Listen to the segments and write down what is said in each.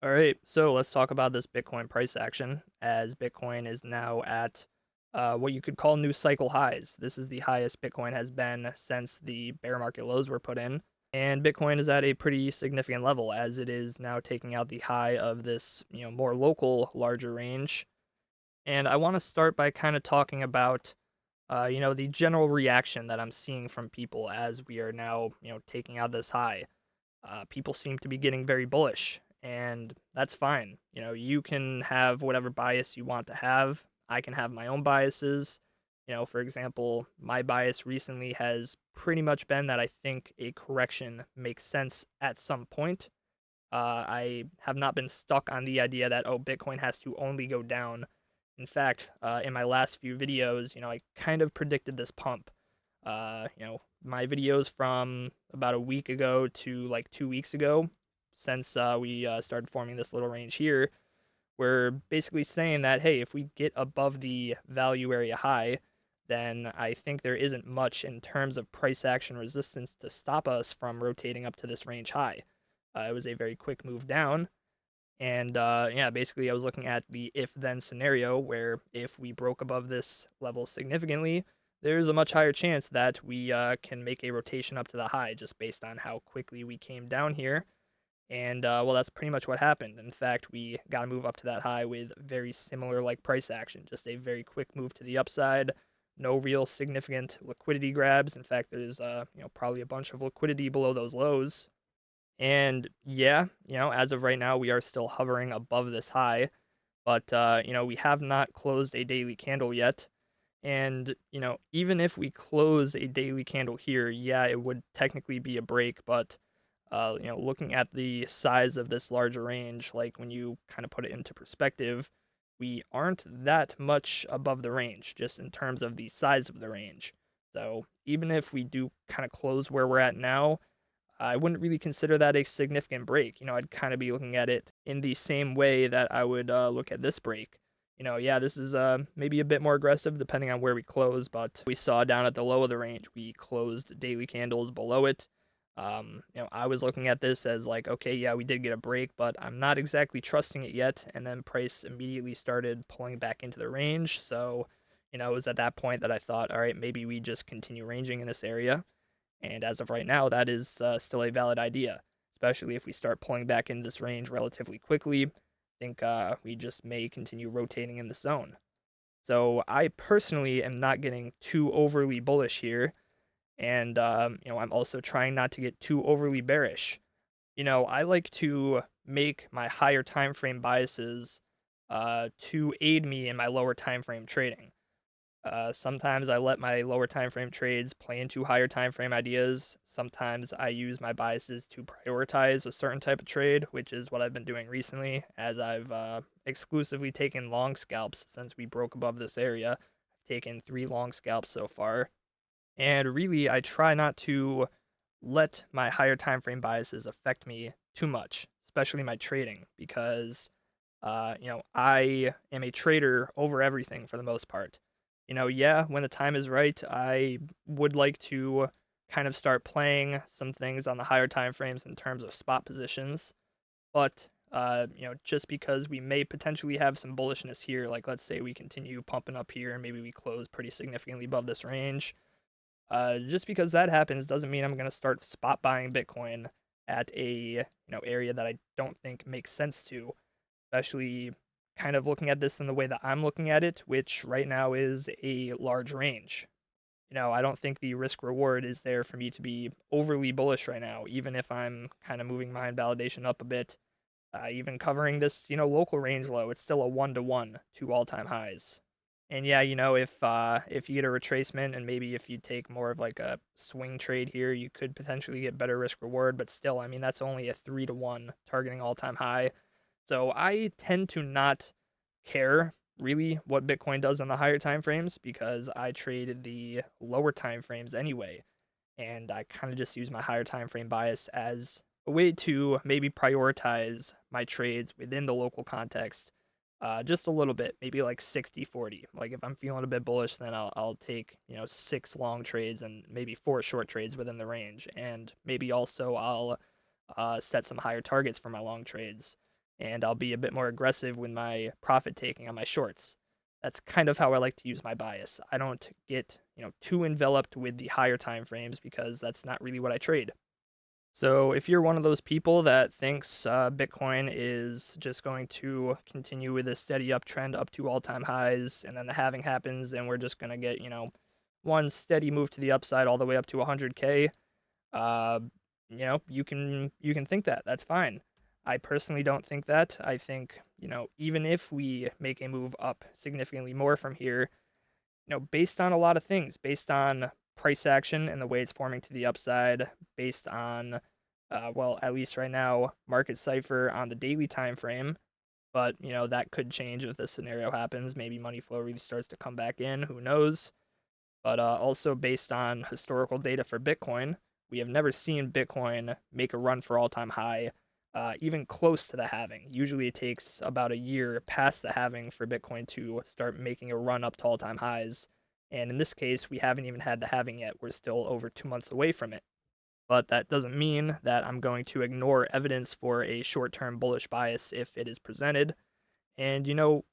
All right, so let's talk about this Bitcoin price action as Bitcoin is now at what you could call new cycle highs. This is the highest Bitcoin has been since the bear market lows were put in. And Bitcoin is at a pretty significant level as it is now taking out the high of this, more local, larger range. And I want to start by kind of talking about, the general reaction that I'm seeing from people as we are now, taking out this high. People seem to be getting very bullish, and that's fine. You can have whatever bias you want to have. I can have my own biases. For example, my bias recently has pretty much been that I think a correction makes sense at some point. I have not been stuck on the idea that, oh, Bitcoin has to only go down. In fact, in my last few videos, I kind of predicted this pump. My videos from about a week ago to like 2 weeks ago, since we started forming this little range here, we're basically saying that, hey, if we get above the value area high, then I think there isn't much in terms of price action resistance to stop us from rotating up to this range high. It was a very quick move down. And yeah, basically, I was looking at the if then scenario where if we broke above this level significantly, there's a much higher chance that we can make a rotation up to the high just based on how quickly we came down here. And well, that's pretty much what happened. In fact, we got to move up to that high with very similar like price action, just a very quick move to the upside. No real significant liquidity grabs. In fact, there's probably a bunch of liquidity below those lows. And yeah, as of right now, we are still hovering above this high, but we have not closed a daily candle yet. And even if we close a daily candle here, yeah, it would technically be a break, but looking at the size of this larger range, like when you kind of put it into perspective, we aren't that much above the range, just in terms of the size of the range. So even if we do kind of close where we're at now, I wouldn't really consider that a significant break. I'd kind of be looking at it in the same way that I would look at this break. Yeah, this is maybe a bit more aggressive depending on where we close, but we saw down at the low of the range, we closed daily candles below it. I was looking at this as like, okay, yeah, we did get a break, but I'm not exactly trusting it yet. And then price immediately started pulling back into the range. So, it was at that point that I thought, all right, maybe we just continue ranging in this area. And as of right now, that is still a valid idea, especially if we start pulling back into this range relatively quickly. I think we just may continue rotating in the zone. So I personally am not getting too overly bullish here. And, I'm also trying not to get too overly bearish. I like to make my higher time frame biases to aid me in my lower time frame trading. Sometimes I let my lower time frame trades play into higher time frame ideas. Sometimes I use my biases to prioritize a certain type of trade, which is what I've been doing recently, as I've exclusively taken long scalps since we broke above this area. I've taken 3 long scalps so far, and really, I try not to let my higher time frame biases affect me too much, especially my trading, because I am a trader over everything for the most part. Yeah, when the time is right, I would like to kind of start playing some things on the higher time frames in terms of spot positions. But just because we may potentially have some bullishness here, like let's say we continue pumping up here and maybe we close pretty significantly above this range. Just because that happens doesn't mean I'm gonna start spot buying Bitcoin at a area that I don't think makes sense to, especially kind of looking at this in the way that I'm looking at it, which right now is a large range. I don't think the risk reward is there for me to be overly bullish right now, even if I'm kind of moving my invalidation up a bit. Even covering this, local range low, it's still a 1-to-1 to all-time highs. And yeah, if you get a retracement and maybe if you take more of like a swing trade here, you could potentially get better risk reward, but still, I mean that's only a 3-to-1 targeting all-time high. So I tend to not care really what Bitcoin does on the higher time frames because I trade the lower time frames anyway. And I kind of just use my higher time frame bias as a way to maybe prioritize my trades within the local context just a little bit, maybe like 60-40. Like if I'm feeling a bit bullish, then I'll take 6 long trades and maybe 4 short trades within the range, and maybe also I'll set some higher targets for my long trades. and I'll be a bit more aggressive with my profit taking on my shorts. That's kind of how I like to use my bias. I don't get, too enveloped with the higher time frames because that's not really what I trade. So if you're one of those people that thinks Bitcoin is just going to continue with a steady uptrend up to all-time highs, and then the halving happens, and we're just going to get, one steady move to the upside all the way up to 100K, uh, you can think that. That's fine. I personally don't think that. I think, even if we make a move up significantly more from here, based on a lot of things, based on price action and the way it's forming to the upside, based on, well, at least right now, market cipher on the daily time frame. But, that could change if this scenario happens. Maybe money flow really starts to come back in. Who knows? But also based on historical data for Bitcoin, we have never seen Bitcoin make a run for all-time high, even close to the halving. Usually it takes about a year past the halving for Bitcoin to start making a run up to all-time highs. And in this case, we haven't even had the halving yet. We're still over 2 months away from it. But that doesn't mean that I'm going to ignore evidence for a short-term bullish bias if it is presented. And,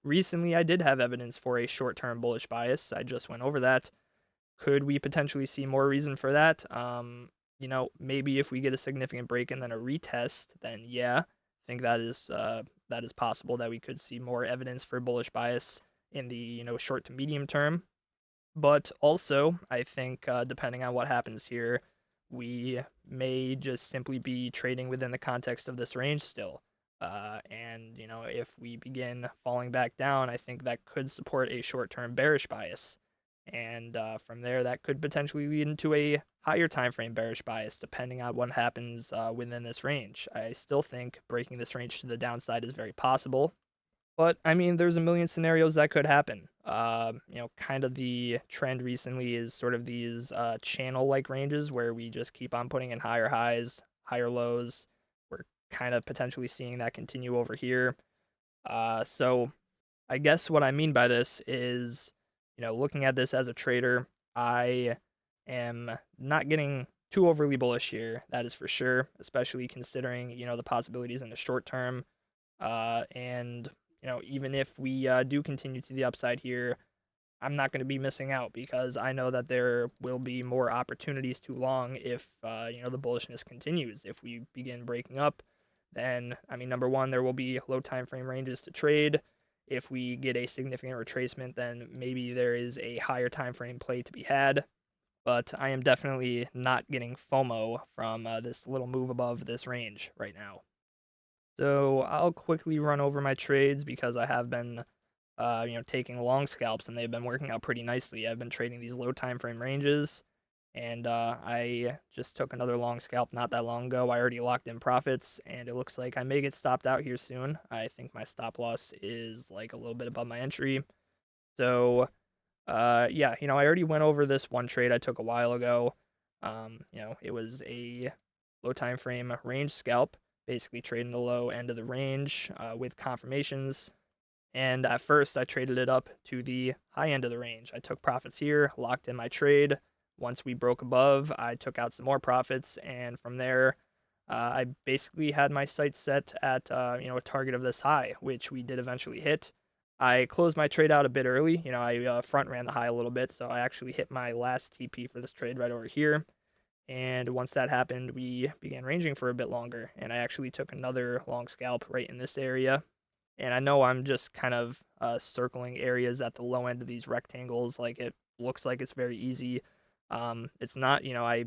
recently I did have evidence for a short-term bullish bias. I just went over that. Could we potentially see more reason for that? Maybe if we get a significant break and then a retest, then yeah, I think that is possible that we could see more evidence for bullish bias in the short to medium term. But also, I think depending on what happens here, we may just simply be trading within the context of this range still. And if we begin falling back down, I think that could support a short-term bearish bias. And from there, that could potentially lead into a higher time frame bearish bias, depending on what happens within this range. I still think breaking this range to the downside is very possible, but I mean, there's a million scenarios that could happen. Kind of the trend recently is sort of these channel-like ranges where we just keep on putting in higher highs, higher lows. We're kind of potentially seeing that continue over here. So I guess what I mean by this is, looking at this as a trader, I am not getting too overly bullish here. That is for sure, especially considering, the possibilities in the short term. And, even if we do continue to the upside here, I'm not going to be missing out because I know that there will be more opportunities to long if, the bullishness continues. If we begin breaking up, then, I mean, number one, there will be low time frame ranges to trade. If we get a significant retracement, then maybe there is a higher time frame play to be had. But I am definitely not getting FOMO from this little move above this range right now. So I'll quickly run over my trades because I have been, taking long scalps and they've been working out pretty nicely. I've been trading these low time frame ranges, and I just took another long scalp not that long ago. I already locked in profits, and it looks like I may get stopped out here soon. I think my stop loss is like a little bit above my entry. So, yeah, I already went over this one trade I took a while ago. It was a low time frame range scalp, basically trading the low end of the range with confirmations. And at first, I traded it up to the high end of the range. I took profits here, locked in my trade. Once we broke above, I took out some more profits, and from there, I basically had my sights set at a target of this high, which we did eventually hit. I closed my trade out a bit early. I front ran the high a little bit, so I actually hit my last TP for this trade right over here. And once that happened, we began ranging for a bit longer, and I actually took another long scalp right in this area. And I know I'm just kind of circling areas at the low end of these rectangles, like it looks like it's very easy. It's not, I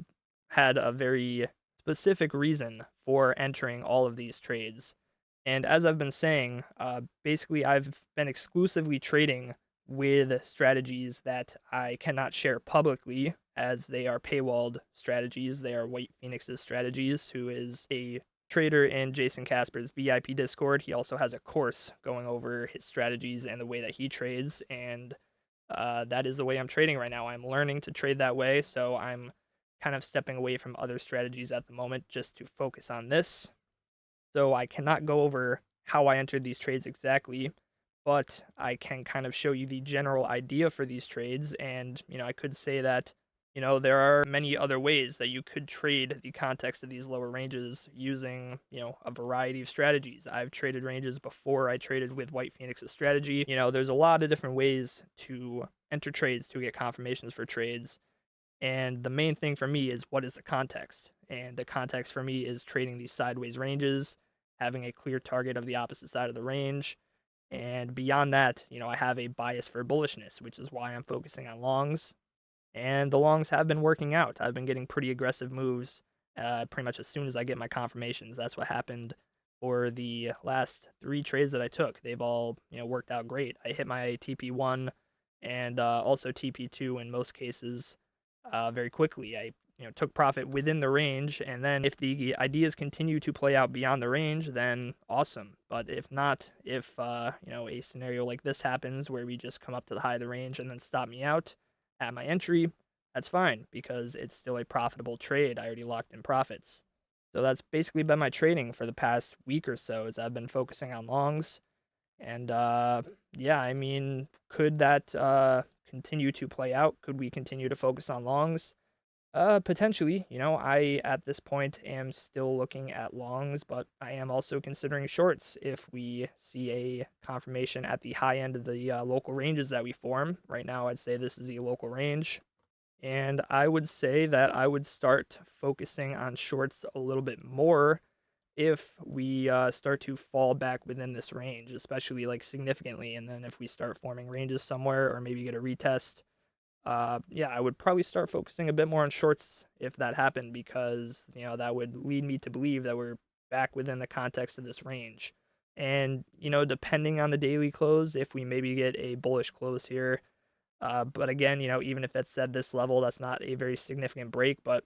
had a very specific reason for entering all of these trades. And as I've been saying, basically I've been exclusively trading with strategies that I cannot share publicly as they are paywalled strategies. They are White Phoenix's strategies, who is a trader in Jason Casper's VIP Discord. He also has a course going over his strategies and the way that he trades, and that is the way I'm trading right now. I'm learning to trade that way, so I'm kind of stepping away from other strategies at the moment just to focus on this. So I cannot go over how I entered these trades exactly, but I can kind of show you the general idea for these trades, and I could say that there are many other ways that you could trade the context of these lower ranges using, a variety of strategies. I've traded ranges before I traded with White Phoenix's strategy. There's a lot of different ways to enter trades to get confirmations for trades. And the main thing for me is, what is the context? And the context for me is trading these sideways ranges, having a clear target of the opposite side of the range. And beyond that, I have a bias for bullishness, which is why I'm focusing on longs. And the longs have been working out. I've been getting pretty aggressive moves pretty much as soon as I get my confirmations. That's what happened for the last 3 trades that I took. They've all, worked out great. I hit my TP1 and also TP2 in most cases very quickly. I took profit within the range, and then if the ideas continue to play out beyond the range, then awesome. But if not, if a scenario like this happens where we just come up to the high of the range and then stop me out at my entry, that's fine because it's still a profitable trade. I already locked in profits. So that's basically been my trading for the past week or so, as I've been focusing on longs. And yeah, I mean, could that continue to play out? Could we continue to focus on longs? Potentially. I at this point am still looking at longs, but I am also considering shorts if we see a confirmation at the high end of the local ranges that we form. Right now, I'd say this is a local range. And I would say that I would start focusing on shorts a little bit more if we start to fall back within this range, especially like significantly. And then if we start forming ranges somewhere or maybe get a retest, yeah, I would probably start focusing a bit more on shorts if that happened, because that would lead me to believe that we're back within the context of this range. And depending on the daily close, if we maybe get a bullish close here, but again, even if that's at this level, that's not a very significant break. But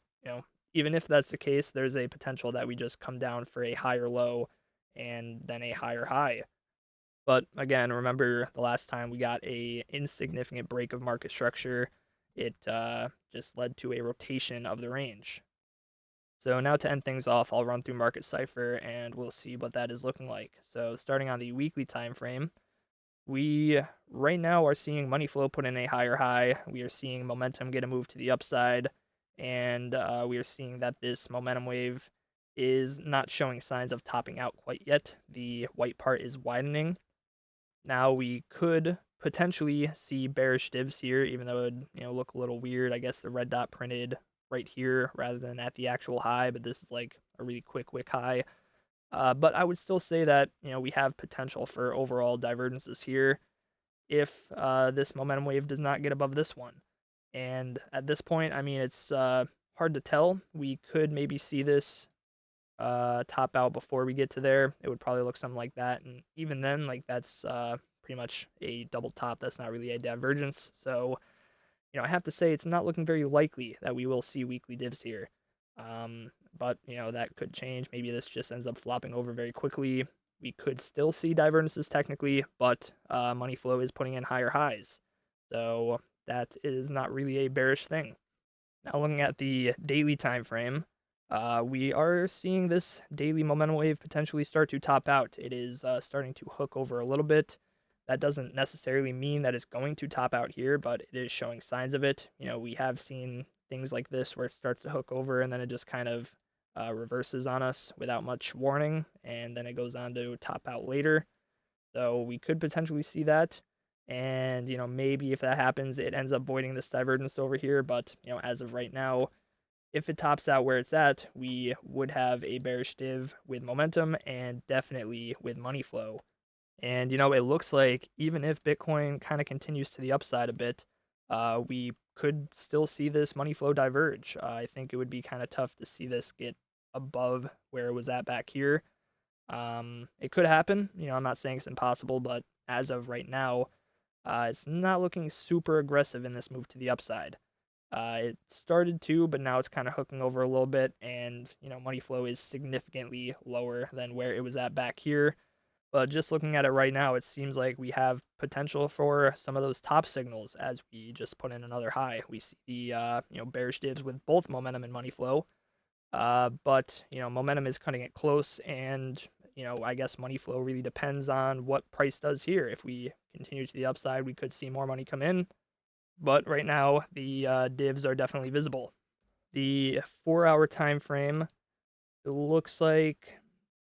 even if that's the case, there's a potential that we just come down for a higher low and then a higher high. But again, remember the last time we got a insignificant break of market structure, it just led to a rotation of the range. So now to end things off, I'll run through Market Cipher and we'll see what that is looking like. So starting on the weekly time frame, we right now are seeing money flow put in a higher high. We are seeing momentum get a move to the upside, and we are seeing that this momentum wave is not showing signs of topping out quite yet. The white part is widening. Now we could potentially see bearish divs here, even though it would look a little weird. I guess the red dot printed right here rather than at the actual high, but this is like a really quick wick high. But I would still say that we have potential for overall divergences here if this momentum wave does not get above this one. And at this point, I mean, it's hard to tell. We could maybe see this top out before we get to there. It would probably look something like that, and even then, like, that's pretty much a double top. That's not really a divergence. So I have to say it's not looking very likely that we will see weekly divs here. But that could change. Maybe this just ends up flopping over very quickly. We could still see divergences technically, but money flow is putting in higher highs. So that is not really a bearish thing. Now looking at the daily time frame, we are seeing this daily momentum wave potentially start to top out. It is starting to hook over a little bit. That doesn't necessarily mean that it's going to top out here, but it is showing signs of it. We have seen things like this where it starts to hook over and then it just kind of reverses on us without much warning, and then it goes on to top out later. So we could potentially see that. And, maybe if that happens, it ends up voiding this divergence over here. But, as of right now, if it tops out where it's at, we would have a bearish div with momentum and definitely with money flow. And, it looks like even if Bitcoin kind of continues to the upside a bit, we could still see this money flow diverge. I think it would be kind of tough to see this get above where it was at back here. It could happen. I'm not saying it's impossible, but as of right now, it's not looking super aggressive in this move to the upside. It started to, but now it's kind of hooking over a little bit, and money flow is significantly lower than where it was at back here. But just looking at it right now, it seems like we have potential for some of those top signals as we just put in another high. We see the bearish divs with both momentum and money flow. But momentum is cutting it close, and I guess money flow really depends on what price does here. If we continue to the upside, we could see more money come in. but right now the divs are definitely visible. The 4-hour time frame, it looks like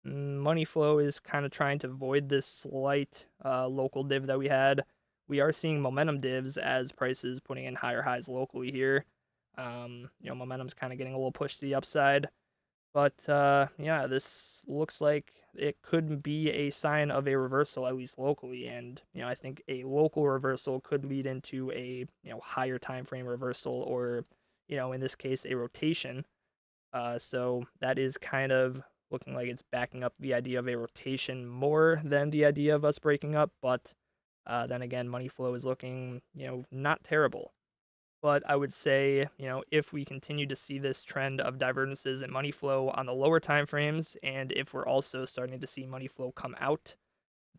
money flow is kind of trying to void this slight local div that we had. We are seeing momentum divs as prices putting in higher highs locally here. Momentum's kind of getting a little push to the upside. But yeah, this looks like it could be a sign of a reversal, at least locally. And I think a local reversal could lead into a higher time frame reversal, or in this case, a rotation. So that is kind of looking like it's backing up the idea of a rotation more than the idea of us breaking up. But then again, money flow is looking not terrible. But I would say, if we continue to see this trend of divergences in money flow on the lower time frames, and if we're also starting to see money flow come out,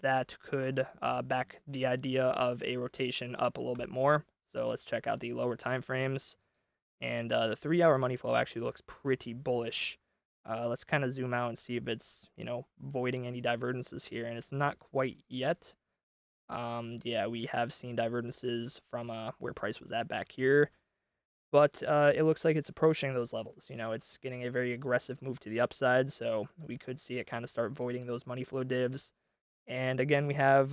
that could back the idea of a rotation up a little bit more. So let's check out the lower time frames. And the 3-hour money flow actually looks pretty bullish. Let's kind of zoom out and see if it's, voiding any divergences here. And it's not quite yet. Yeah, we have seen divergences from where price was at back here, but it looks like it's approaching those levels. It's getting a very aggressive move to the upside, so we could see it kind of start voiding those money flow divs. And again, we have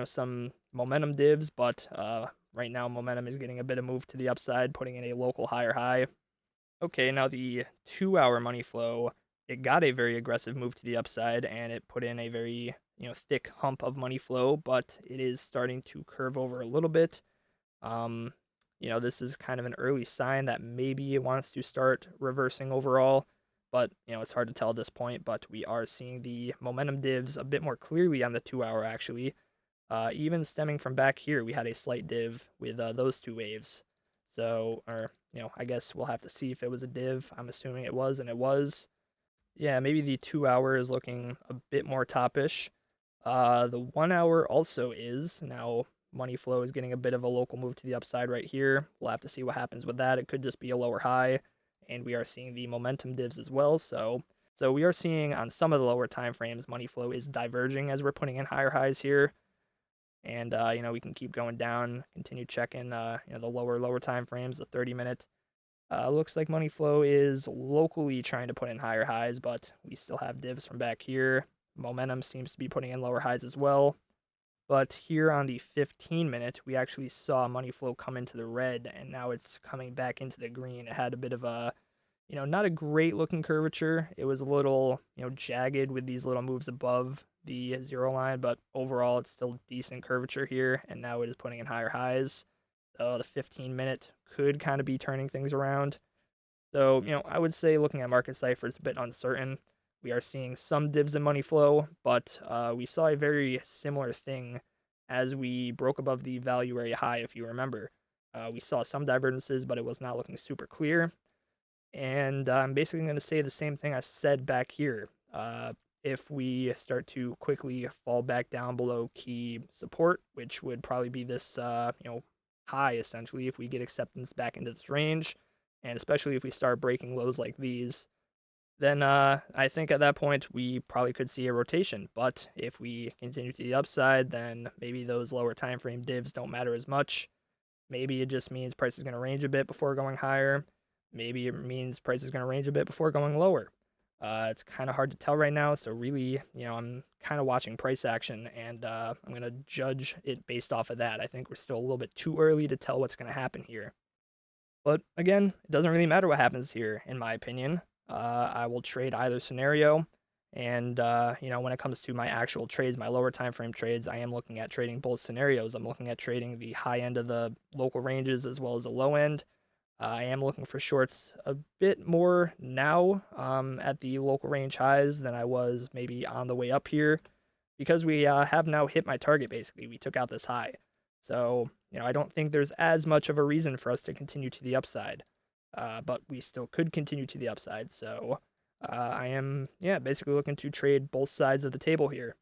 some momentum divs, but right now momentum is getting a bit of move to the upside, putting in a local higher high. Okay, now the 2-hour money flow, it got a very aggressive move to the upside, and it put in a very thick hump of money flow, but it is starting to curve over a little bit. This is kind of an early sign that maybe it wants to start reversing overall, but it's hard to tell at this point. But we are seeing the momentum divs a bit more clearly on the 2-hour actually. Even stemming from back here, we had a slight div with those two waves. So, I guess we'll have to see if it was a div. I'm assuming it was, and it was. Yeah, maybe the 2-hour is looking a bit more topish. The 1-hour also is. Now, money flow is getting a bit of a local move to the upside right here. We'll have to see what happens with that. It could just be a lower high, and we are seeing the momentum divs as well. So we are seeing on some of the lower time frames, money flow is diverging as we're putting in higher highs here. And we can keep going down, continue checking the lower time frames, the 30-minute. Looks like money flow is locally trying to put in higher highs, but we still have divs from back here. Momentum seems to be putting in lower highs as well. But here on the 15-minute, we actually saw money flow come into the red, and now it's coming back into the green. It had a bit of a, not a great looking curvature. It was a little, jagged with these little moves above the zero line, but overall it's still decent curvature here, and now it is putting in higher highs. So the 15-minute could kind of be turning things around. So, I would say looking at market Cipher, it's a bit uncertain. We are seeing some divs in money flow, but we saw a very similar thing as we broke above the value area high, if you remember. We saw some divergences, but it was not looking super clear. And I'm basically going to say the same thing I said back here. If we start to quickly fall back down below key support, which would probably be this, high, essentially, if we get acceptance back into this range, and especially if we start breaking lows like these, then I think at that point we probably could see a rotation. But if we continue to the upside, then maybe those lower time frame divs don't matter as much. Maybe it just means price is going to range a bit before going higher. Maybe it means price is going to range a bit before going lower. It's kind of hard to tell right now, so really, I'm kind of watching price action, and I'm going to judge it based off of that. I think we're still a little bit too early to tell what's going to happen here. But again, it doesn't really matter what happens here, in my opinion. I will trade either scenario, and when it comes to my actual trades, my lower time frame trades, I am looking at trading both scenarios. I'm looking at trading the high end of the local ranges as well as the low end. I am looking for shorts a bit more now at the local range highs than I was maybe on the way up here, because we have now hit my target, basically. We took out this high. So, I don't think there's as much of a reason for us to continue to the upside, but we still could continue to the upside. So I am, basically looking to trade both sides of the table here.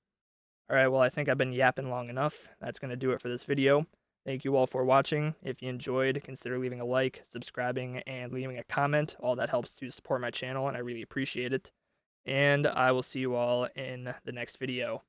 All right, well, I think I've been yapping long enough. That's going to do it for this video. Thank you all for watching. If you enjoyed, consider leaving a like, subscribing, and leaving a comment. All that helps to support my channel, and I really appreciate it. And I will see you all in the next video.